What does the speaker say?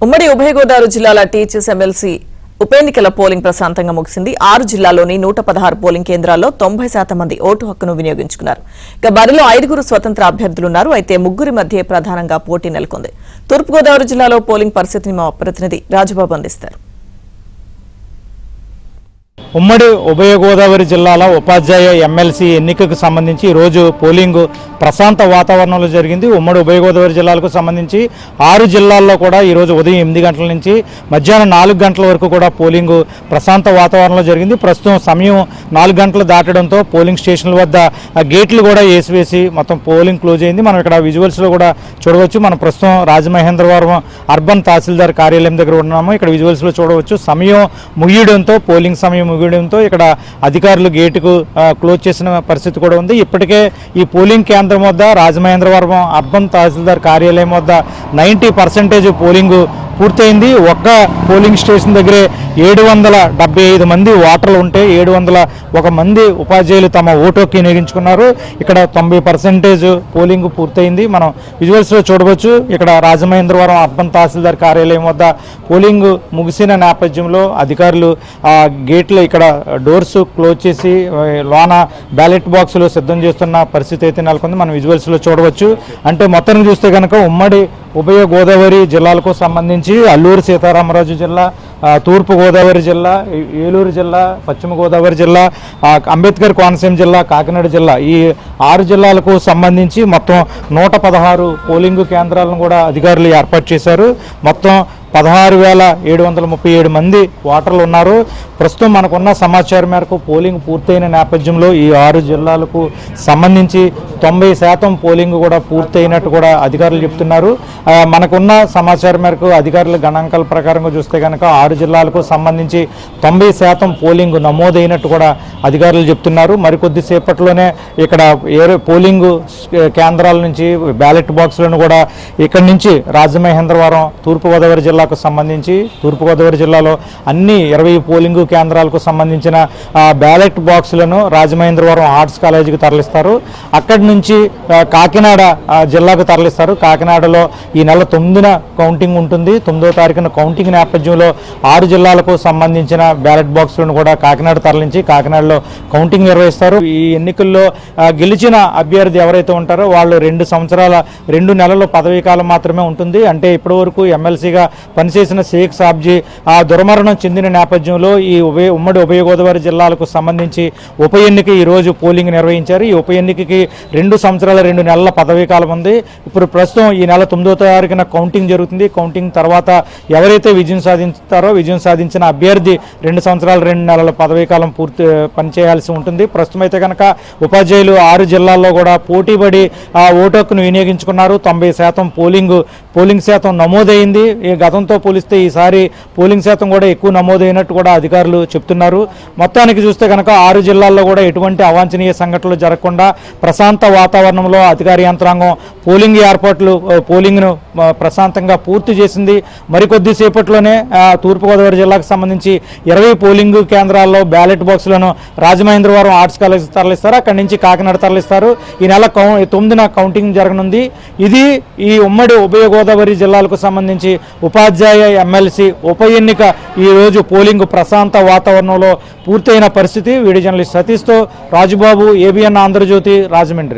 ఉమ్మడి ఉభయ గోదావరి జిల్లాల టీచర్స్ ఎమ్మెల్సీ ఉప ఎన్నికల పోలింగ్ ప్రశాంతంగా ముగిసింది. 6 జిల్లాల్లోని 116 పోలింగ్ కేంద్రాల్లో 90% మంది ఓటు హక్కును వినియోగించుకున్నారు. ఇక బరిలో 5 స్వతంత్ర అభ్యర్థులున్నారు. అయితే ముగ్గురి మధ్య ప్రధానంగా పోటీ నెలకొంది. తూర్పుగోదావరి జిల్లాలో పోలింగ్ పరిస్థితిని మా ప్రతినిధి రాజబాబు అందిస్తారు. ఉమ్మడి ఉభయ గోదావరి జిల్లాల ఉపాధ్యాయ ఎమ్మెల్సీ ఎన్నికకు సంబంధించి ఈరోజు పోలింగ్ ప్రశాంత వాతావరణంలో జరిగింది. ఉమ్మడి ఉభయ గోదావరి జిల్లాలకు సంబంధించి 6 జిల్లాల్లో కూడా ఈరోజు ఉదయం 8 గంటల నుంచి మధ్యాహ్నం 4 గంటల వరకు కూడా పోలింగ్ ప్రశాంత వాతావరణంలో జరిగింది. ప్రస్తుతం సమయం 4 గంటలు దాటడంతో పోలింగ్ స్టేషన్ల వద్ద గేట్లు కూడా వేసివేసి మొత్తం పోలింగ్ క్లోజ్ అయింది. మనం ఇక్కడ విజువల్స్లో కూడా చూడవచ్చు. మనం ప్రస్తుతం రాజమహేంద్రవరం అర్బన్ తహసీల్దార్ కార్యాలయం దగ్గర ఉన్నాము. ఇక్కడ విజువల్స్లో చూడవచ్చు. సమయం ముగియడంతో పోలింగ్ సమయం ముగియడంతో ఇక్కడ అధికారులు గేటుకు క్లోజ్ చేసిన పరిస్థితి కూడా ఉంది. ఇప్పటికే ఈ పోలింగ్ కేంద్రం వద్ద రాజమహేంద్రవరం అర్బన్ తహసీల్దార్ కార్యాలయం వద్ద 90% పోలింగ్ పూర్తయింది. ఒక్క పోలింగ్ స్టేషన్ దగ్గరే 775 మంది ఓటర్లు ఉంటే 701 మంది ఉపాధ్యాయులు తమ ఓటు హక్కు వినియోగించుకున్నారు. ఇక్కడ 90% పోలింగ్ పూర్తయింది. మనం విజువల్స్లో చూడవచ్చు. ఇక్కడ రాజమహేంద్రవరం అర్బన్ తహసీల్దార్ కార్యాలయం వద్ద పోలింగ్ ముగిసిన నేపథ్యంలో అధికారులు గేట్లు ఇక్కడ డోర్స్ క్లోజ్ చేసి లోన బ్యాలెట్ బాక్సులు సిద్ధం చేస్తున్న పరిస్థితి అయితే నెలకొంది. మనం విజువల్స్లో చూడవచ్చు. అంటే మొత్తానికి చూస్తే కనుక ఉమ్మడి ఉభయ గోదావరి జిల్లాలకు సంబంధించి అల్లూరు సీతారామరాజు జిల్లా, తూర్పు గోదావరి జిల్లా, ఏలూరు జిల్లా, పశ్చిమ గోదావరి జిల్లా, అంబేద్కర్ కోనసీమ జిల్లా, కాకినాడ జిల్లా, ఈ 6 జిల్లాలకు సంబంధించి మొత్తం 116 పోలింగ్ కేంద్రాలను కూడా అధికారులు ఏర్పాటు చేశారు. మొత్తం 16,737 మంది ఓటర్లు ఉన్నారు. ప్రస్తుతం మనకున్న సమాచారం మేరకు పోలింగ్ పూర్తయిన నేపథ్యంలో ఈ 6 జిల్లాలకు సంబంధించి 90% పోలింగ్ కూడా పూర్తయినట్టు కూడా అధికారులు చెప్తున్నారు. మనకున్న సమాచారం మేరకు అధికారుల గణాంకాల ప్రకారంగా చూస్తే కనుక 6 జిల్లాలకు సంబంధించి 90% పోలింగ్ నమోదైనట్టు కూడా అధికారులు చెప్తున్నారు. మరికొద్ది సేపట్లోనే ఇక్కడ పోలింగ్ కేంద్రాల నుంచి బ్యాలెట్ బాక్సులను కూడా ఇక్కడి నుంచి రాజమహేంద్రవరం తూర్పుగోదావరి జిల్లాకు సంబంధించి తూర్పుగోదావరి జిల్లాలో అన్ని 20 పోలింగ్ కేంద్రాలకు సంబంధించిన బ్యాలెట్ బాక్సులను రాజమహేంద్రవరం ఆర్ట్స్ కాలేజీకి తరలిస్తారు. అక్కడి నుంచి కాకినాడ జిల్లాకు తరలిస్తారు. కాకినాడలో ఈ నెల 9న కౌంటింగ్ ఉంటుంది. 9వ తారీఖున కౌంటింగ్ నేపథ్యంలో 6 జిల్లాలకు సంబంధించిన బ్యాలెట్ బాక్సులను కూడా కాకినాడ తరలించి కాకినాడలో కౌంటింగ్ నిర్వహిస్తారు. ఈ ఎన్నికల్లో గెలిచిన అభ్యర్థి ఎవరైతే ఉంటారో వాళ్ళు 2 నెలల పదవీ కాలం మాత్రమే ఉంటుంది. అంటే ఇప్పటి వరకు ఎమ్మెల్సీగా పనిచేసిన షేక్ సాబ్జీ దుర్మరణం చెందిన నేపథ్యంలో ఈ ఉమ్మడి ఉభయ గోదావరి జిల్లాలకు సంబంధించి ఉప ఎన్నిక ఈరోజు పోలింగ్ నిర్వహించారు. ఈ ఉప ఎన్నికకి 2 సంవత్సరాల 2 నెలల పదవీ కాలం ఉంది. ఇప్పుడు ప్రస్తుతం ఈ నెల 9వ తారీఖున కౌంటింగ్ జరుగుతుంది. కౌంటింగ్ తర్వాత ఎవరైతే విజయం సాధిస్తారో విజయం సాధించిన అభ్యర్థి 2 సంవత్సరాల 2 నెలల పదవీ కాలం పూర్తి పనిచేయాల్సి ఉంటుంది. ప్రస్తుతం అయితే కనుక ఉపాధ్యాయులు 6 జిల్లాల్లో కూడా పోటీపడి ఓటు హక్కును వినియోగించుకున్నారు. 90% పోలింగ్ శాతం నమోదైంది. గతంతో పోలిస్తే ఈసారి పోలింగ్ శాతం కూడా ఎక్కువ నమోదైనట్టు కూడా అధికారులు చెప్తున్నారు. మొత్తానికి చూస్తే కనుక 6 జిల్లాల్లో కూడా ఎటువంటి అవాంఛనీయ సంఘటనలు జరగకుండా ప్రశాంత వాతావరణంలో అధికార యంత్రాంగం పోలింగ్ను ప్రశాంతంగా పూర్తి చేసింది. మరికొద్ది సేపట్లోనే తూర్పుగోదావరి జిల్లాకు సంబంధించి 20 పోలింగ్ కేంద్రాల్లో బ్యాలెట్ బాక్సులను రాజమహేంద్రవరం ఆర్ట్స్ కాలేజ్ తరలిస్తారు. అక్కడి నుంచి కాకినాడ తరలిస్తారు. ఈ నెల 9న కౌంటింగ్ జరగనుంది. ఇది ఈ ఉమ్మడి ఉభయ గోదావరి జిల్లాలకు సంబంధించి ఉపాధ్యాయ ఎమ్మెల్సీ ఉప ఎన్నిక ఈరోజు పోలింగ్ ప్రశాంత వాతావరణంలో పూర్తయిన పరిస్థితి. వీడియో జర్నలిస్ట్ సతీష్తో రాజుబాబు, ABN ఆంధ్రజ్యోతి, రాజమండ్రి.